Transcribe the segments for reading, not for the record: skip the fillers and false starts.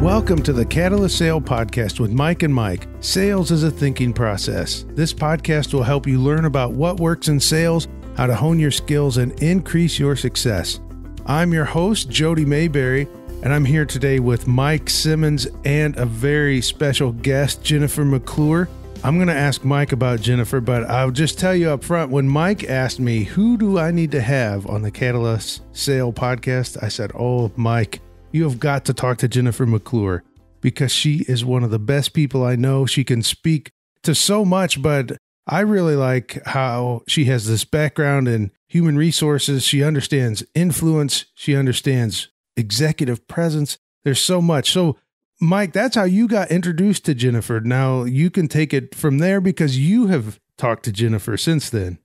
Welcome to the Catalyst Sale Podcast with Mike and Mike. Sales is a thinking process. This podcast will help you learn about what works in sales, how to hone your skills, and increase your success. I'm your host, Jody Mayberry, and I'm here today with Mike Simmons and a very special guest, Jennifer McClure. I'm going to ask Mike about Jennifer, but I'll just tell you up front, when Mike asked me, who do I need to have on the Catalyst Sale Podcast? I said, oh, Mike, you have got to talk to Jennifer McClure because she is one of the best people I know. She can speak to so much, but I really like how she has this background in human resources. She understands influence. She understands executive presence. There's so much. So, Mike, that's how you got introduced to Jennifer. Now you can take it from there because you have talked to Jennifer since then.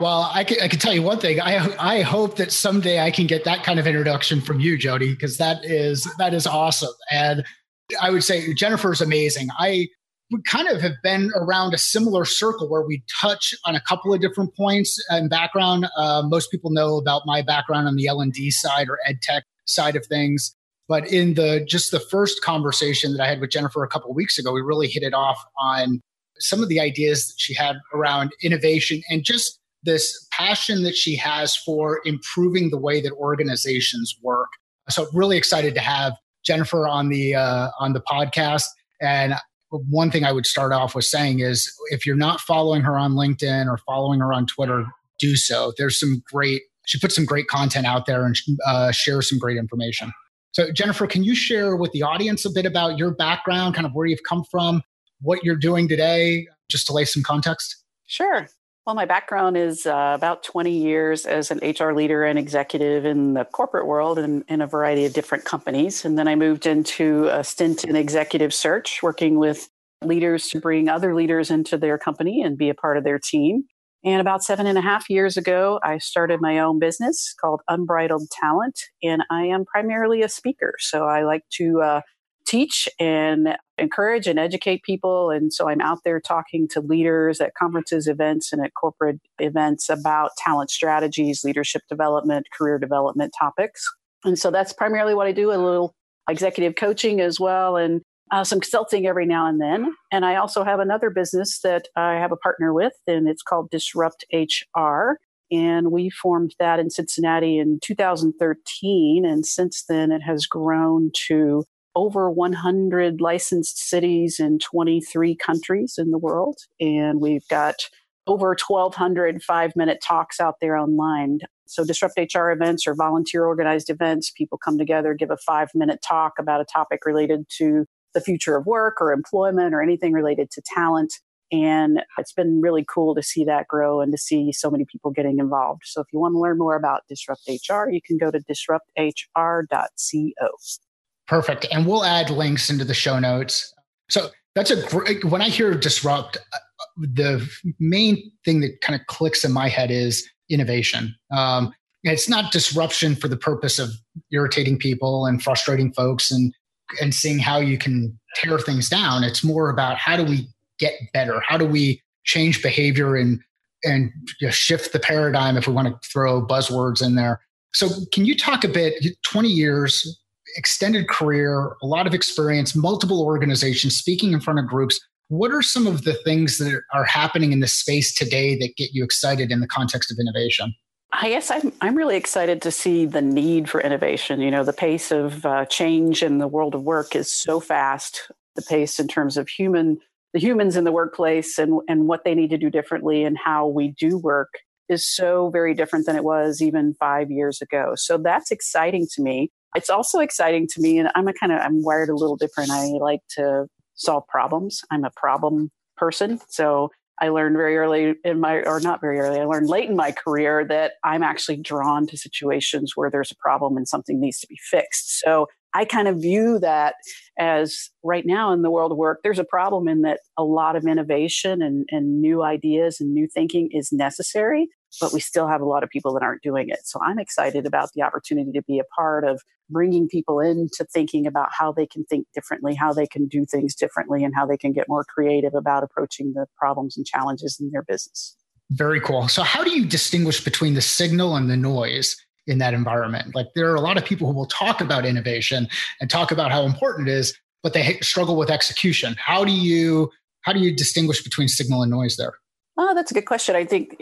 Well, I can tell you one thing. I hope that someday I can get that kind of introduction from you, Jody, because that is awesome. And I would say Jennifer's amazing. We kind of have been around a similar circle where we touch on a couple of different points and background. Most people know about my background on the L&D side or ed tech side of things. But in the first conversation that I had with Jennifer a couple of weeks ago, we really hit it off on some of the ideas that she had around innovation and just this passion that she has for improving the way that organizations work. So really excited to have Jennifer on the podcast. And one thing I would start off with saying is, if you're not following her on LinkedIn or following her on Twitter, do so. She puts some great content out there and shares some great information. So Jennifer, can you share with the audience a bit about your background, kind of where you've come from, what you're doing today, just to lay some context? Sure. Well, my background is about 20 years as an HR leader and executive in the corporate world and in a variety of different companies. And then I moved into a stint in executive search, working with leaders to bring other leaders into their company and be a part of their team. And about 7.5 years ago, I started my own business called Unbridled Talent. And I am primarily a speaker. So I like to teach and encourage and educate people. And so I'm out there talking to leaders at conferences, events, and at corporate events about talent strategies, leadership development, career development topics. And so that's primarily what I do, a little executive coaching as well, and some consulting every now and then. And I also have another business that I have a partner with, and it's called DisruptHR. And we formed that in Cincinnati in 2013. And since then, it has grown to over 100 licensed cities in 23 countries in the world. And we've got over 1,200 5-minute talks out there online. So DisruptHR events are volunteer organized events. People come together, give a 5-minute talk about a topic related to the future of work or employment or anything related to talent. And it's been really cool to see that grow and to see so many people getting involved. So if you want to learn more about DisruptHR, you can go to disrupthr.co. Perfect. And we'll add links into the show notes. So that's when I hear disrupt, the main thing that kind of clicks in my head is innovation. It's not disruption for the purpose of irritating people and frustrating folks and seeing how you can tear things down. It's more about how do we get better? How do we change behavior and shift the paradigm, if we want to throw buzzwords in there. So can you talk a bit, 20 years, extended career, a lot of experience, multiple organizations, speaking in front of groups. What are some of the things that are happening in this space today that get you excited in the context of innovation? I guess I'm really excited to see the need for innovation. You know, the pace of change in the world of work is so fast. The pace in terms of the humans in the workplace and what they need to do differently and how we do work is so very different than it was even 5 years ago. So that's exciting to me. It's also exciting to me, and I'm wired a little different. I like to solve problems. I'm a problem person. So I learned I learned late in my career that I'm actually drawn to situations where there's a problem and something needs to be fixed. So I kind of view that as right now in the world of work, there's a problem in that a lot of innovation and new ideas and new thinking is necessary, but we still have a lot of people that aren't doing it. So I'm excited about the opportunity to be a part of bringing people into thinking about how they can think differently, how they can do things differently, and how they can get more creative about approaching the problems and challenges in their business. Very cool. So how do you distinguish between the signal and the noise in that environment? Like, there are a lot of people who will talk about innovation and talk about how important it is, but they struggle with execution. How do you distinguish between signal and noise there? Oh, that's a good question. I think,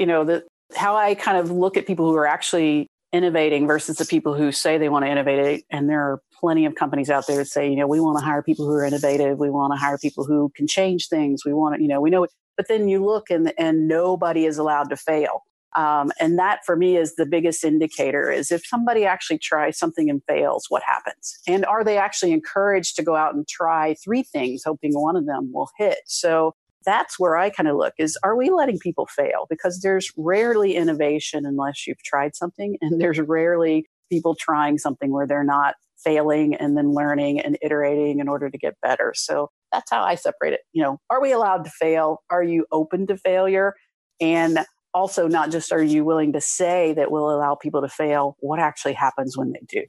how I kind of look at people who are actually innovating versus the people who say they want to innovate. And there are plenty of companies out there that say, we want to hire people who are innovative. We want to hire people who can change things. We want to, we know it. But then you look and nobody is allowed to fail. And that for me is the biggest indicator is if somebody actually tries something and fails, what happens? And are they actually encouraged to go out and try 3 things, hoping one of them will hit? So that's where I kind of look is, are we letting people fail? Because there's rarely innovation unless you've tried something. And there's rarely people trying something where they're not failing and then learning and iterating in order to get better. So that's how I separate it. Are we allowed to fail? Are you open to failure? And also not just are you willing to say that we'll allow people to fail, what actually happens when they do?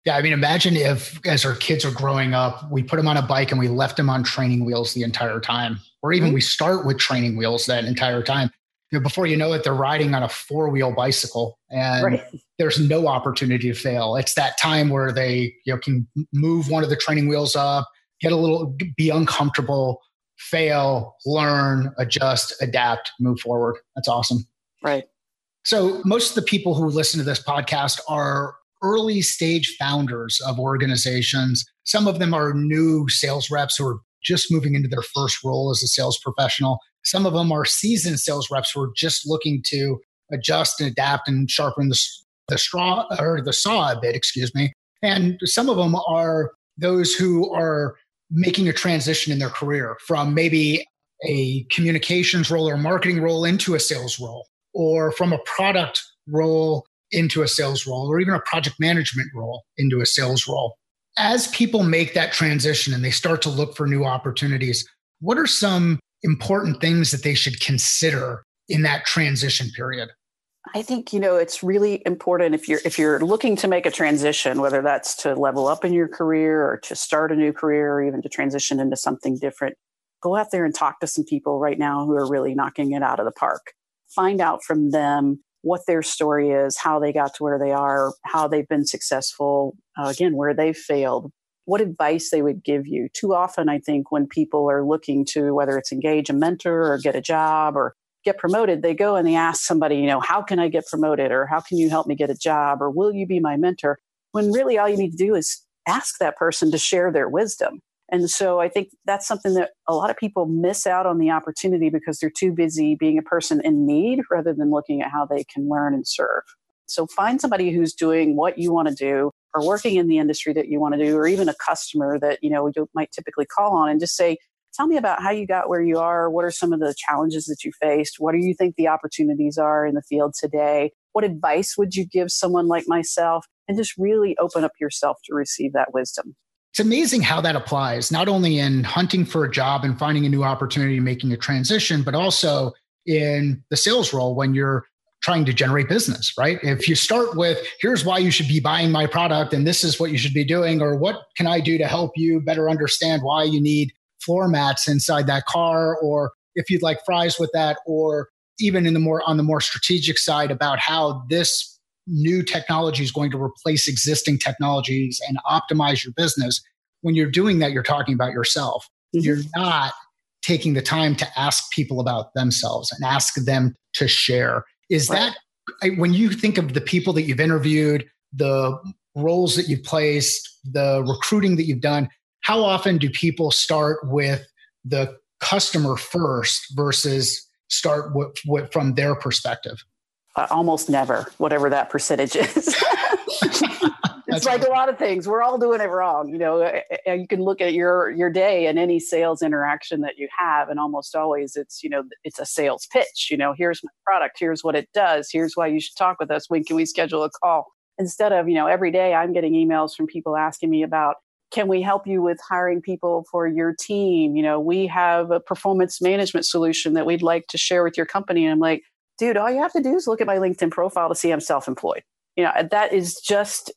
Yeah, I mean, imagine if as our kids are growing up, we put them on a bike and we left them on training wheels the entire time, or even we start with training wheels that entire time. Before you know it, they're riding on a 4-wheel bicycle and there's no opportunity to fail. It's that time where they can move one of the training wheels up, be uncomfortable, fail, learn, adjust, adapt, move forward. That's awesome. Right. So most of the people who listen to this podcast are early stage founders of organizations. Some of them are new sales reps who are just moving into their first role as a sales professional. Some of them are seasoned sales reps who are just looking to adjust and adapt and sharpen the saw a bit, And some of them are those who are making a transition in their career from maybe a communications role or marketing role into a sales role, or from a product role into a sales role, or even a project management role into a sales role. As people make that transition and they start to look for new opportunities, what are some important things that they should consider in that transition period? I think, it's really important if you're looking to make a transition, whether that's to level up in your career or to start a new career or even to transition into something different, go out there and talk to some people right now who are really knocking it out of the park. Find out from them what their story is, how they got to where they are, how they've been successful, again, where they've failed, what advice they would give you. Too often, I think when people are looking to, whether it's engage a mentor or get a job or get promoted, they go and they ask somebody, how can I get promoted? Or how can you help me get a job? Or will you be my mentor? When really all you need to do is ask that person to share their wisdom. And so I think that's something that a lot of people miss out on the opportunity because they're too busy being a person in need rather than looking at how they can learn and serve. So find somebody who's doing what you want to do or working in the industry that you want to do, or even a customer that, you might typically call on and just say, tell me about how you got where you are. What are some of the challenges that you faced? What do you think the opportunities are in the field today? What advice would you give someone like myself? And just really open up yourself to receive that wisdom. It's amazing how that applies, not only in hunting for a job and finding a new opportunity, making a transition, but also in the sales role when you're trying to generate business, right? If you start with, here's why you should be buying my product and this is what you should be doing, or what can I do to help you better understand why you need floor mats inside that car, or if you'd like fries with that, or even on the more strategic side about how this new technology is going to replace existing technologies and optimize your business. When you're doing that, you're talking about yourself. Mm-hmm. You're not taking the time to ask people about themselves and ask them to share. Is that, when you think of the people that you've interviewed, the roles that you've placed, the recruiting that you've done, how often do people start with the customer first versus start from their perspective? Almost never, whatever that percentage is. It's like a lot of things. We're all doing it wrong. You can look at your day and any sales interaction that you have, and almost always it's a sales pitch. Here's my product. Here's what it does. Here's why you should talk with us. When can we schedule a call? Instead of, every day I'm getting emails from people asking me about, can we help you with hiring people for your team? We have a performance management solution that we'd like to share with your company. And I'm like, dude, all you have to do is look at my LinkedIn profile to see I'm self-employed. That is just,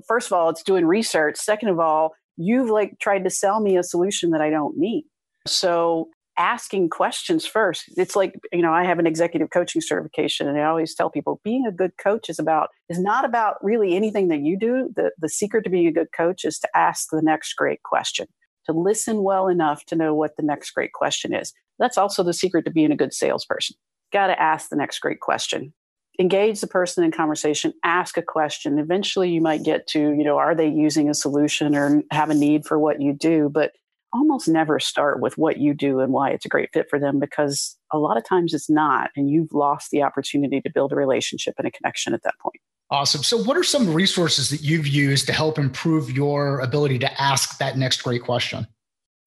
first of all, it's doing research. Second of all, you've tried to sell me a solution that I don't need. So asking questions first. It's like, I have an executive coaching certification, and I always tell people being a good coach is not about really anything that you do. The secret to being a good coach is to ask the next great question. to listen well enough to know what the next great question is. That's also the secret to being a good salesperson. Got to ask the next great question. Engage the person in conversation, ask a question. Eventually you might get to, are they using a solution or have a need for what you do? But almost never start with what you do and why it's a great fit for them, because a lot of times it's not, and you've lost the opportunity to build a relationship and a connection at that point. Awesome. So what are some resources that you've used to help improve your ability to ask that next great question?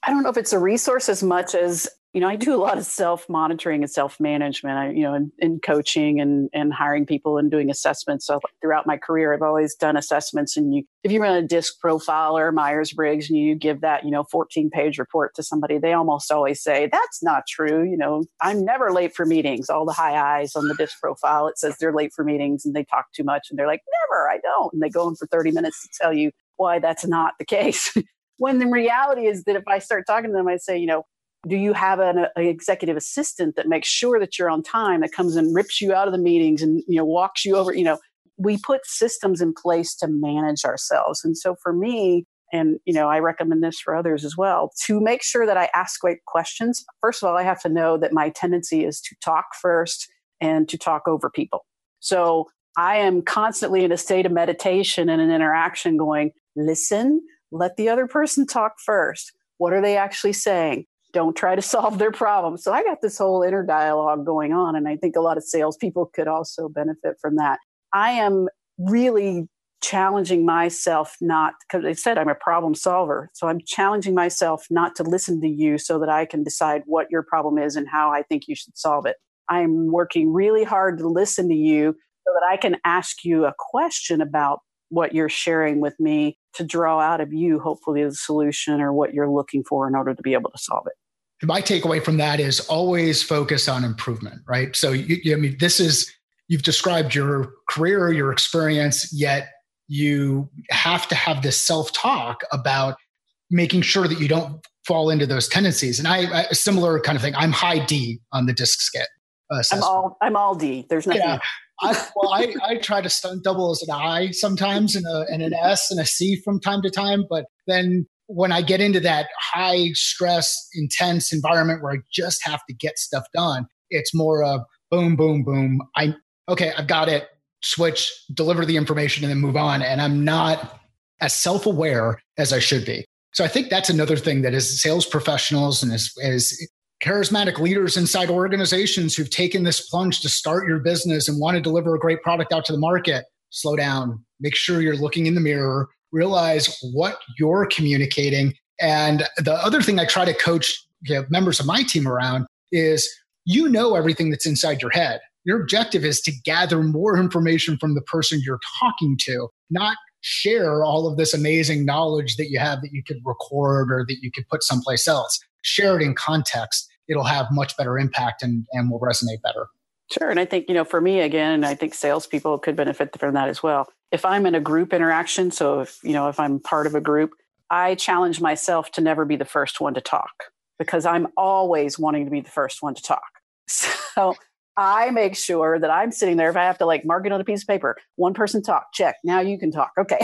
I don't know if it's a resource as much as, I do a lot of self-monitoring and self-management, in coaching and hiring people and doing assessments. So throughout my career, I've always done assessments. And if you run a DISC profile or Myers-Briggs and you give that, 14-page report to somebody, they almost always say, that's not true. I'm never late for meetings. All the high eyes on the DISC profile, it says they're late for meetings and they talk too much. And they're like, never, I don't. And they go in for 30 minutes to tell you why that's not the case. When the reality is that if I start talking to them, I say, do you have an executive assistant that makes sure that you're on time, that comes and rips you out of the meetings and, walks you over? We put systems in place to manage ourselves. And so for me, and, I recommend this for others as well, to make sure that I ask great questions. First of all, I have to know that my tendency is to talk first and to talk over people. So I am constantly in a state of meditation and an interaction going, listen, let the other person talk first. What are they actually saying? Don't try to solve their problem. So I got this whole inner dialogue going on. And I think a lot of salespeople could also benefit from that. I am really challenging myself because they said I'm a problem solver. So I'm challenging myself not to listen to you so that I can decide what your problem is and how I think you should solve it. I'm working really hard to listen to you so that I can ask you a question about what you're sharing with me to draw out of you, hopefully, the solution or what you're looking for in order to be able to solve it. My takeaway from that is always focus on improvement, right? So, you've described your career, your experience, yet you have to have this self-talk about making sure that you don't fall into those tendencies. And I a similar kind of thing. I'm high D on the DISC scale. I'm all D. There's nothing. Yeah. I try to stunt double as an I sometimes and an S and a C from time to time. But then when I get into that high stress, intense environment where I just have to get stuff done, it's more of boom, boom, boom. I've got it. Switch, deliver the information, and then move on. And I'm not as self-aware as I should be. So I think that's another thing that as sales professionals and as charismatic leaders inside organizations who've taken this plunge to start your business and want to deliver a great product out to the market, slow down, make sure you're looking in the mirror, realize what you're communicating. And the other thing I try to coach members of my team around is, everything that's inside your head. Your objective is to gather more information from the person you're talking to, not share all of this amazing knowledge that you have that you could record or that you could put someplace else. Share it in context. It'll have much better impact and will resonate better. Sure. And I think, for me, again, I think salespeople could benefit from that as well. If I'm in a group interaction, so if I'm part of a group, I challenge myself to never be the first one to talk, because I'm always wanting to be the first one to talk. So I make sure that I'm sitting there. If I have to mark it on a piece of paper, one person talk, check. Now you can talk. Okay.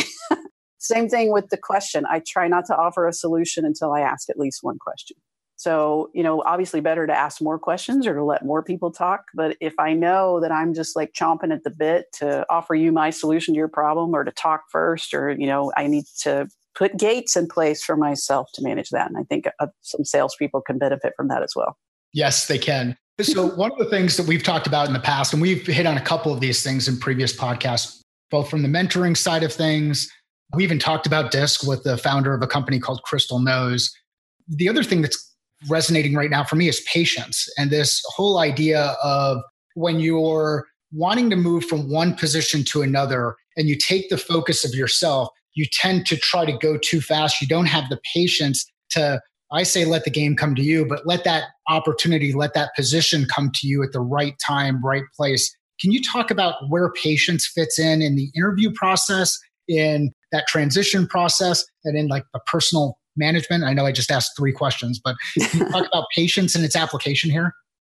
Same thing with the question. I try not to offer a solution until I ask at least one question. So, obviously better to ask more questions or to let more people talk. But if I know that I'm just chomping at the bit to offer you my solution to your problem or to talk first, or, I need to put gates in place for myself to manage that. And I think some salespeople can benefit from that as well. Yes, they can. So one of the things that we've talked about in the past, and we've hit on a couple of these things in previous podcasts, both from the mentoring side of things. We even talked about DISC with the founder of a company called Crystal Knows. The other thing that's resonating right now for me is patience. And this whole idea of when you're wanting to move from one position to another and you take the focus of yourself, you tend to try to go too fast. You don't have the patience to, I say, let the game come to you, but let that opportunity, let that position come to you at the right time, right place. Can you talk about where patience fits in the interview process, in that transition process, and in the personal management? I know I just asked 3 questions, but can you talk about patience and its application here?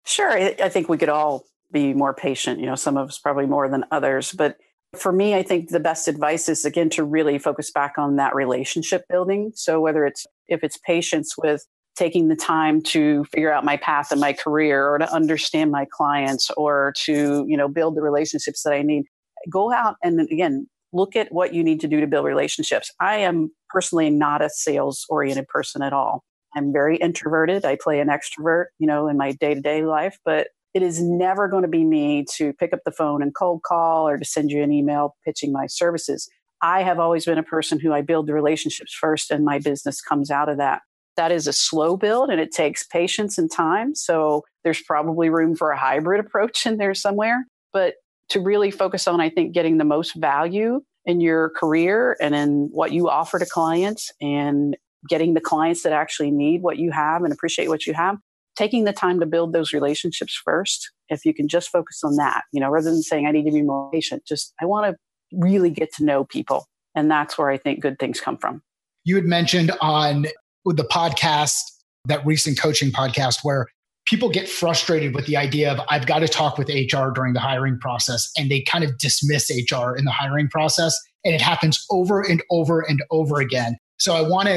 Sure. I think we could all be more patient. Some of us probably more than others. But For me, I think the best advice is, again, to really focus back on that relationship building. So if it's patience with taking the time to figure out my path in my career, or to understand my clients, or to, build the relationships that I need, go out and, again, look at what you need to do to build relationships. I am personally not a sales oriented person at all. I'm very introverted. I play an extrovert, in my day-to-day life, but it is never going to be me to pick up the phone and cold call, or to send you an email pitching my services. I have always been a person who I build the relationships first, and my business comes out of that. That is a slow build, and it takes patience and time. So there's probably room for a hybrid approach in there somewhere. But to really focus on, I think, getting the most value in your career and in what you offer to clients, and getting the clients that actually need what you have and appreciate what you have, taking the time to build those relationships first. If you can just focus on that, rather than saying, I need to be more patient, I want to really get to know people. And that's where I think good things come from. You had mentioned on the podcast, that recent coaching podcast, where people get frustrated with the idea of, I've got to talk with HR during the hiring process, and they kind of dismiss HR in the hiring process. And it happens over and over and over again. So I want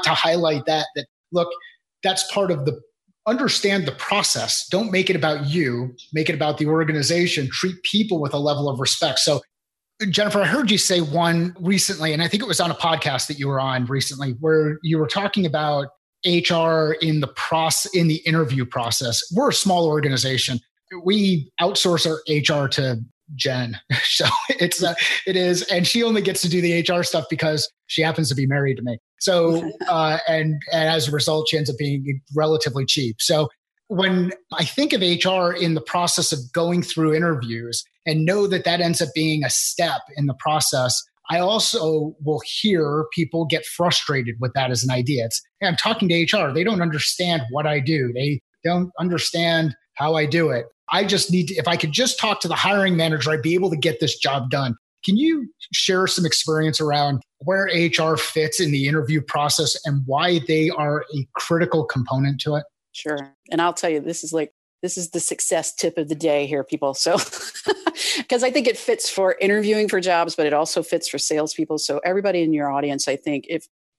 to highlight that look, that's part of understand the process. Don't make it about you, make it about the organization. Treat people with a level of respect. So Jennifer, I heard you say one recently, and I think it was on a podcast that you were on recently, where you were talking about HR in the interview process. We're a small organization. We outsource our HR to Jen. So it is, and she only gets to do the HR stuff because she happens to be married to me. So, and as a result, she ends up being relatively cheap. So when I think of HR in the process of going through interviews, and know that ends up being a step in the process, I also will hear people get frustrated with that as an idea. I'm talking to HR. They don't understand what I do. They don't understand how I do it. I just need to, if I could just talk to the hiring manager, I'd be able to get this job done. Can you share some experience around where HR fits in the interview process and why they are a critical component to it? Sure. And I'll tell you, this is the success tip of the day here, people. So, because I think it fits for interviewing for jobs, but it also fits for salespeople. So everybody in your audience, I think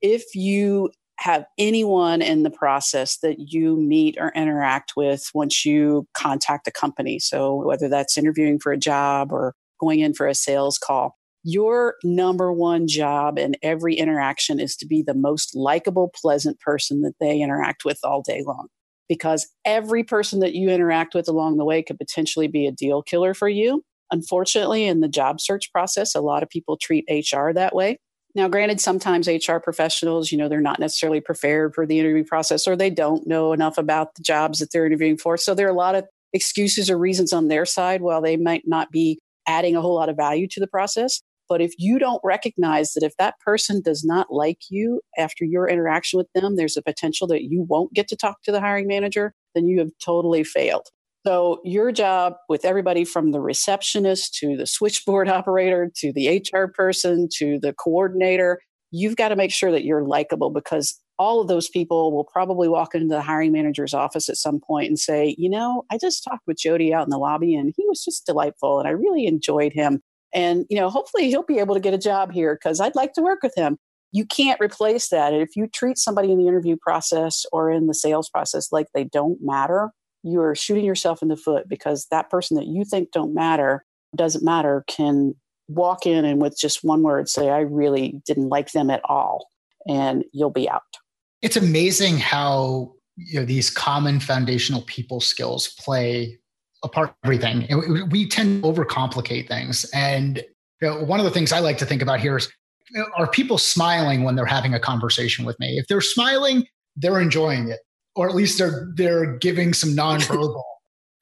if you have anyone in the process that you meet or interact with once you contact a company, so whether that's interviewing for a job or going in for a sales call, your number one job in every interaction is to be the most likable, pleasant person that they interact with all day long. Because every person that you interact with along the way could potentially be a deal killer for you. Unfortunately, in the job search process, a lot of people treat HR that way. Now, granted, sometimes HR professionals, they're not necessarily prepared for the interview process, or they don't know enough about the jobs that they're interviewing for. So there are a lot of excuses or reasons on their side while they might not be adding a whole lot of value to the process. But if you don't recognize that if that person does not like you after your interaction with them, there's a potential that you won't get to talk to the hiring manager, then you have totally failed. So your job with everybody from the receptionist to the switchboard operator to the HR person to the coordinator, you've got to make sure that you're likable, because all of those people will probably walk into the hiring manager's office at some point and say, I just talked with Jody out in the lobby and he was just delightful and I really enjoyed him. And, hopefully he'll be able to get a job here because I'd like to work with him. You can't replace that. And if you treat somebody in the interview process or in the sales process like they don't matter, you're shooting yourself in the foot, because that person that you think doesn't matter can walk in and with just one word say, I really didn't like them at all. And you'll be out. It's amazing how these common foundational people skills play a part of everything. And we tend to overcomplicate things. And one of the things I like to think about here is, are people smiling when they're having a conversation with me? If they're smiling, they're enjoying it, or at least they're giving some nonverbal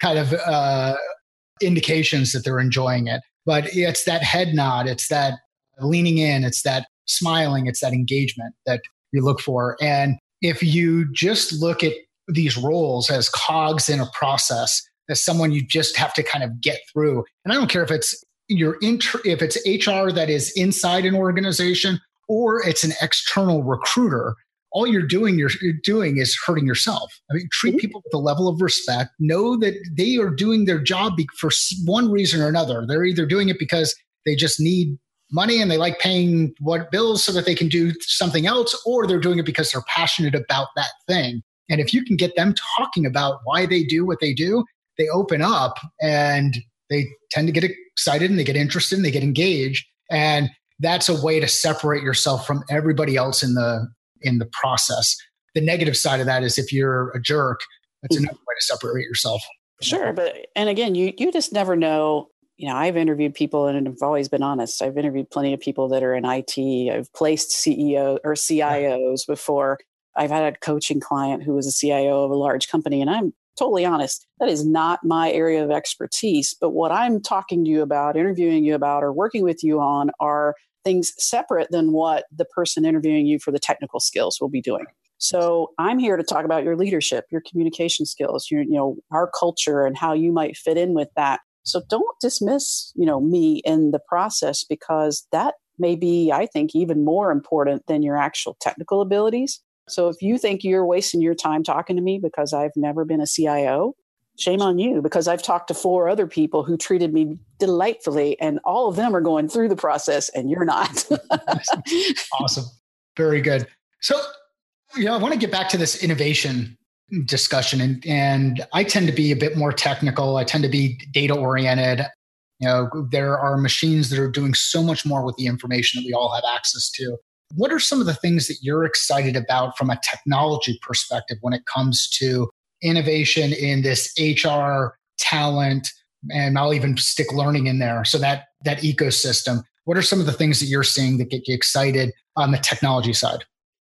kind of indications that they're enjoying it. But it's that head nod, it's that leaning in, it's that smiling, it's that engagement that you look for. And if you just look at these roles as cogs in a process, as someone you just have to kind of get through. And I don't care if it's if it's HR that is inside an organization or it's an external recruiter, all you're doing is hurting yourself. I mean, treat people with a level of respect. Know that they are doing their job for one reason or another. They're either doing it because they just need money and they like paying what bills so that they can do something else, or they're doing it because they're passionate about that thing. And if you can get them talking about why they do what they do, they open up and they tend to get excited and they get interested and they get engaged. And that's a way to separate yourself from everybody else in the process. The negative side of that is if you're a jerk, that's another way to separate yourself. Sure. And again, you just never know. I've interviewed people and I've always been honest. I've interviewed plenty of people that are in IT. I've placed CEO or CIOs before. I've had a coaching client who was a CIO of a large company, and I'm totally honest. That is not my area of expertise. But what I'm talking to you about, interviewing you about, or working with you on are things separate than what the person interviewing you for the technical skills will be doing. So I'm here to talk about your leadership, your communication skills, our culture and how you might fit in with that. So don't dismiss, me in the process, because that may be, I think, even more important than your actual technical abilities. So if you think you're wasting your time talking to me because I've never been a CIO, shame on you, because I've talked to 4 other people who treated me delightfully, and all of them are going through the process and you're not. Awesome. Very good. So, I want to get back to this innovation discussion, and I tend to be a bit more technical. I tend to be data oriented. There are machines that are doing so much more with the information that we all have access to. What are some of the things that you're excited about from a technology perspective when it comes to innovation in this HR, talent, and I'll even stick learning in there, so that ecosystem? What are some of the things that you're seeing that get you excited on the technology side?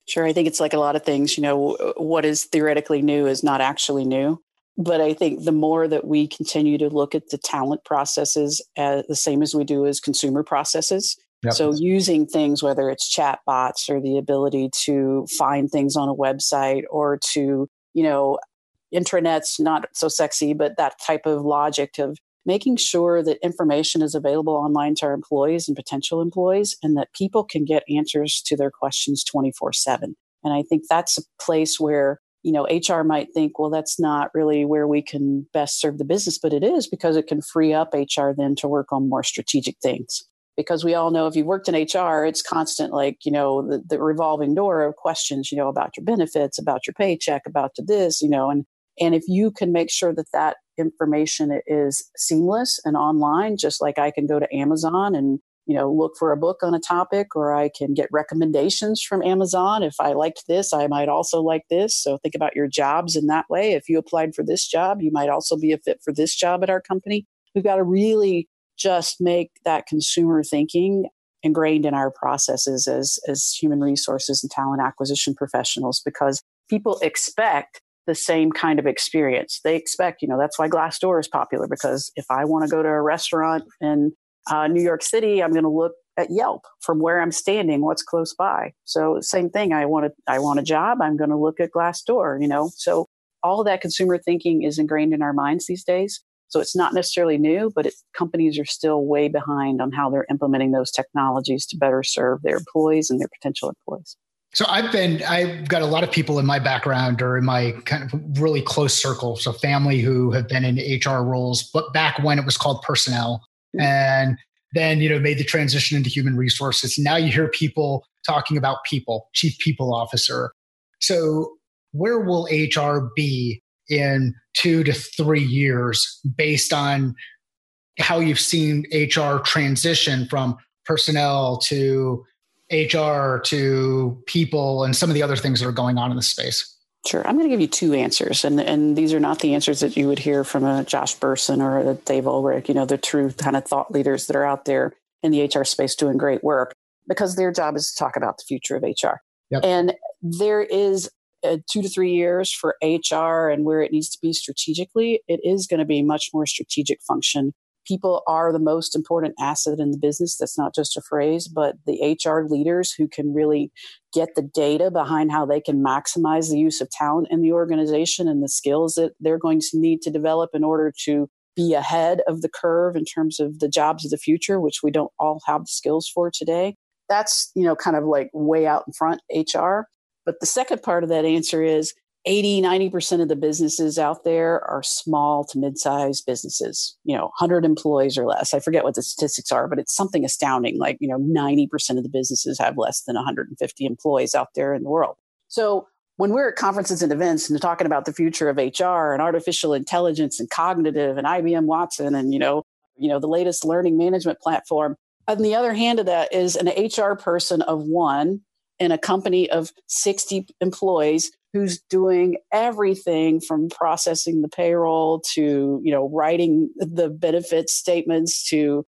Sure. I think it's like a lot of things, what is theoretically new is not actually new. But I think the more that we continue to look at the talent processes the same as we do as consumer processes. Yep. So using things, whether it's chat bots or the ability to find things on a website, or to, intranets, not so sexy, but that type of logic of making sure that information is available online to our employees and potential employees, and that people can get answers to their questions 24/7. And I think that's a place where, HR might think, well, that's not really where we can best serve the business, but it is, because it can free up HR then to work on more strategic things. Because we all know if you worked in HR, it's constant, the revolving door of questions, about your benefits, about your paycheck, about this, and if you can make sure that information is seamless and online, just like I can go to Amazon and, look for a book on a topic, or I can get recommendations from Amazon. If I liked this, I might also like this. So think about your jobs in that way. If you applied for this job, you might also be a fit for this job at our company. We've got to really just make that consumer thinking ingrained in our processes as human resources and talent acquisition professionals, because people expect the same kind of experience. They expect, that's why Glassdoor is popular, because if I want to go to a restaurant in New York City, I'm going to look at Yelp from where I'm standing, what's close by. So same thing. I want a job. I'm going to look at Glassdoor, So all of that consumer thinking is ingrained in our minds these days. So it's not necessarily new, but companies are still way behind on how they're implementing those technologies to better serve their employees and their potential employees. So I've got a lot of people in my background or in my kind of really close circle. So family who have been in HR roles, but back when it was called personnel, and then, made the transition into human resources. Now you hear people talking about people, chief people officer. So where will HR be in 2 to 3 years based on how you've seen HR transition from personnel to HR to people and some of the other things that are going on in the space? Sure. I'm going to give you 2 answers. And these are not the answers that you would hear from a Josh Burson or a Dave Ulrich, the true kind of thought leaders that are out there in the HR space doing great work, because their job is to talk about the future of HR. Yep. And there is 2 to 3 years for HR and where it needs to be strategically. It is going to be much more strategic function. People are the most important asset in the business. That's not just a phrase, but the HR leaders who can really get the data behind how they can maximize the use of talent in the organization and the skills that they're going to need to develop in order to be ahead of the curve in terms of the jobs of the future, which we don't all have the skills for today. That's, kind of like way out in front HR. But the second part of that answer is 90% of the businesses out there are small to mid-sized businesses, 100 employees or less. I forget what the statistics are, but it's something astounding. Like, 90% of the businesses have less than 150 employees out there in the world. So when we're at conferences and events and talking about the future of HR and artificial intelligence and cognitive and IBM Watson and, the latest learning management platform, on the other hand of that is an HR person of one in a company of 60 employees who's doing everything from processing the payroll to, writing the benefit statements to,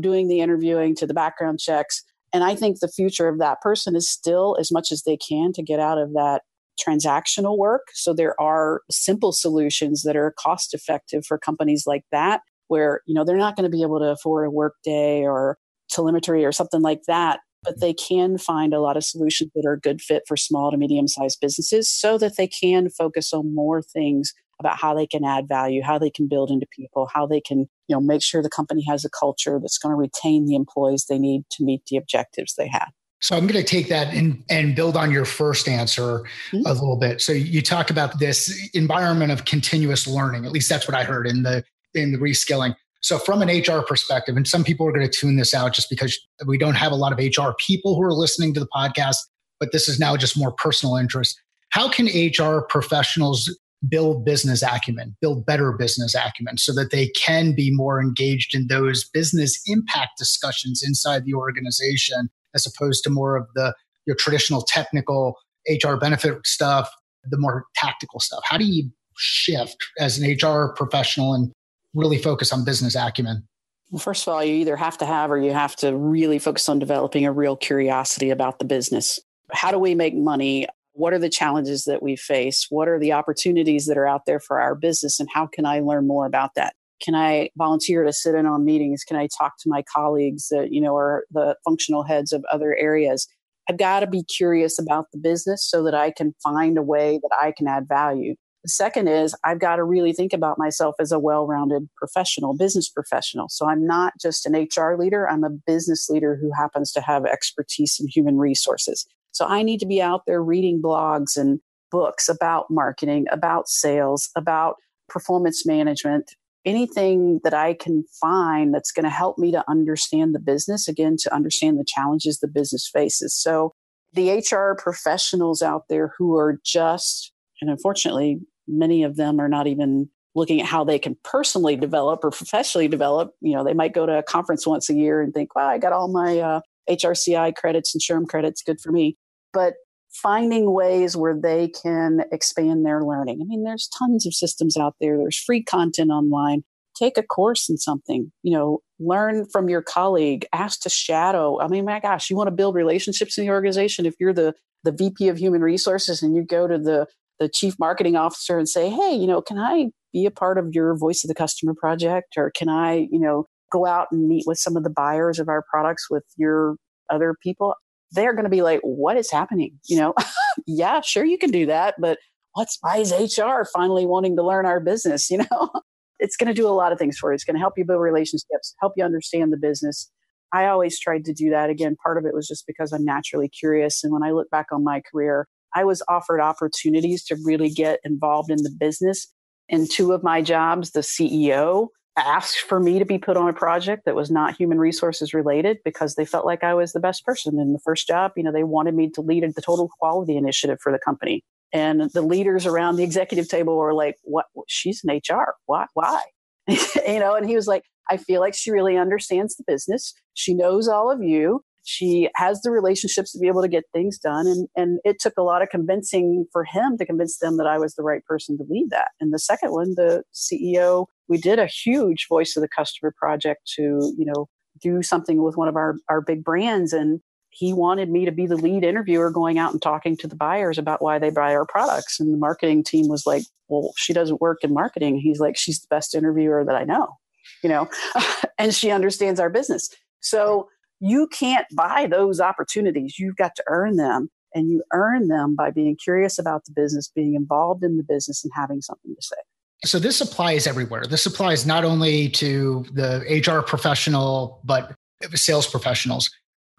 doing the interviewing to the background checks. And I think the future of that person is still as much as they can to get out of that transactional work. So there are simple solutions that are cost effective for companies like that, where, they're not going to be able to afford a Workday or telemetry or something like that, but they can find a lot of solutions that are a good fit for small to medium-sized businesses so that they can focus on more things about how they can add value, how they can build into people, how they can, make sure the company has a culture that's going to retain the employees they need to meet the objectives they have. So I'm going to take that and build on your first answer a little bit. So you talk about this environment of continuous learning. At least that's what I heard in the reskilling. So from an HR perspective, and some people are going to tune this out just because we don't have a lot of HR people who are listening to the podcast, but this is now just more personal interest. How can HR professionals build business acumen, build better business acumen so that they can be more engaged in those business impact discussions inside the organization, as opposed to more of your traditional technical HR benefit stuff, the more tactical stuff? How do you shift as an HR professional and really focus on business acumen? Well, first of all, you either have to have or you have to really focus on developing a real curiosity about the business. How do we make money? What are the challenges that we face? What are the opportunities that are out there for our business? And how can I learn more about that? Can I volunteer to sit in on meetings? Can I talk to my colleagues that, are the functional heads of other areas? I've got to be curious about the business so that I can find a way that I can add value. The second is I've got to really think about myself as a well-rounded professional, business professional. So I'm not just an HR leader. I'm a business leader who happens to have expertise in human resources. So I need to be out there reading blogs and books about marketing, about sales, about performance management, anything that I can find that's going to help me to understand the business, again, to understand the challenges the business faces. So the HR professionals out there who are just, and unfortunately, many of them are not even looking at how they can personally develop or professionally develop. They might go to a conference once a year and think, well, I got all my HRCI credits and SHRM credits, good for me. But finding ways where they can expand their learning. I mean, there's tons of systems out there. There's free content online. Take a course in something, learn from your colleague, ask to shadow. I mean, my gosh, you want to build relationships in the organization. If you're the VP of human resources and you go to the chief marketing officer and say, hey, can I be a part of your voice of the customer project? Or can I, go out and meet with some of the buyers of our products with your other people? They're going to be like, what is happening? Yeah, sure, you can do that. But why is HR finally wanting to learn our business? It's going to do a lot of things for you. It's going to help you build relationships, help you understand the business. I always tried to do that. Again, part of it was just because I'm naturally curious. And when I look back on my career, I was offered opportunities to really get involved in the business. In two of my jobs, the CEO asked for me to be put on a project that was not human resources related because they felt like I was the best person. In the first job, they wanted me to lead the total quality initiative for the company. And the leaders around the executive table were like, what? She's an HR. Why? And he was like, I feel like she really understands the business. She knows all of you. She has the relationships to be able to get things done. And it took a lot of convincing for him to convince them that I was the right person to lead that. And the second one, the CEO, we did a huge voice of the customer project to, do something with one of our big brands. And he wanted me to be the lead interviewer going out and talking to the buyers about why they buy our products. And the marketing team was like, well, she doesn't work in marketing. He's like, she's the best interviewer that I know, and she understands our business. So you can't buy those opportunities. You've got to earn them, and you earn them by being curious about the business, being involved in the business, and having something to say. So this applies everywhere. This applies not only to the HR professional, but sales professionals.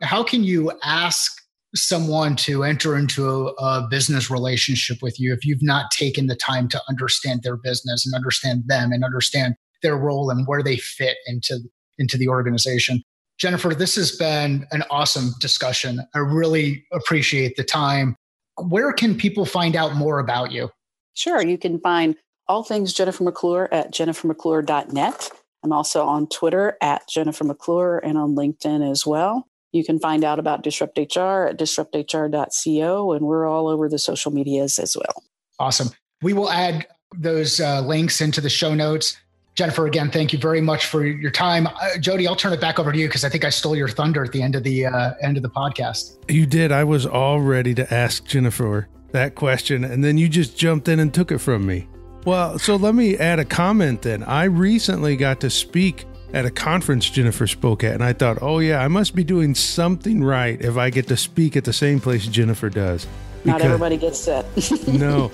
How can you ask someone to enter into a business relationship with you if you've not taken the time to understand their business and understand them and understand their role and where they fit into the organization. Jennifer, this has been an awesome discussion. I really appreciate the time. Where can people find out more about you? Sure. You can find all things Jennifer McClure at jennifermcclure.net. I'm also on Twitter at Jennifer McClure and on LinkedIn as well. You can find out about DisruptHR at disrupthr.co, and we're all over the social medias as well. Awesome. We will add those links into the show notes. Jennifer, again, thank you very much for your time. Jody, I'll turn it back over to you because I think I stole your thunder at the end of the podcast. You did. I was all ready to ask Jennifer that question, and then you just jumped in and took it from me. Well, so let me add a comment then. I recently got to speak at a conference Jennifer spoke at, and I thought, oh yeah, I must be doing something right if I get to speak at the same place Jennifer does. Not everybody gets that. No.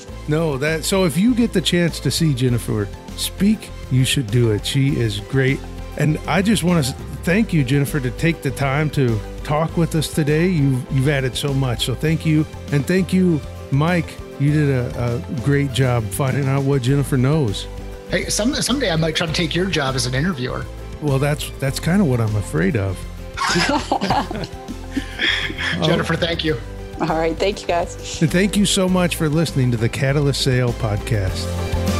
So if you get the chance to see Jennifer speak, you should do it. She is great. And I just want to thank you, Jennifer, to take the time to talk with us today. You've added so much. So thank you. And thank you, Mike. You did a great job finding out what Jennifer knows. Hey, someday I might try to take your job as an interviewer. Well, that's kind of what I'm afraid of. Jennifer, thank you. All right. Thank you, guys. And thank you so much for listening to the Catalyst Sale podcast.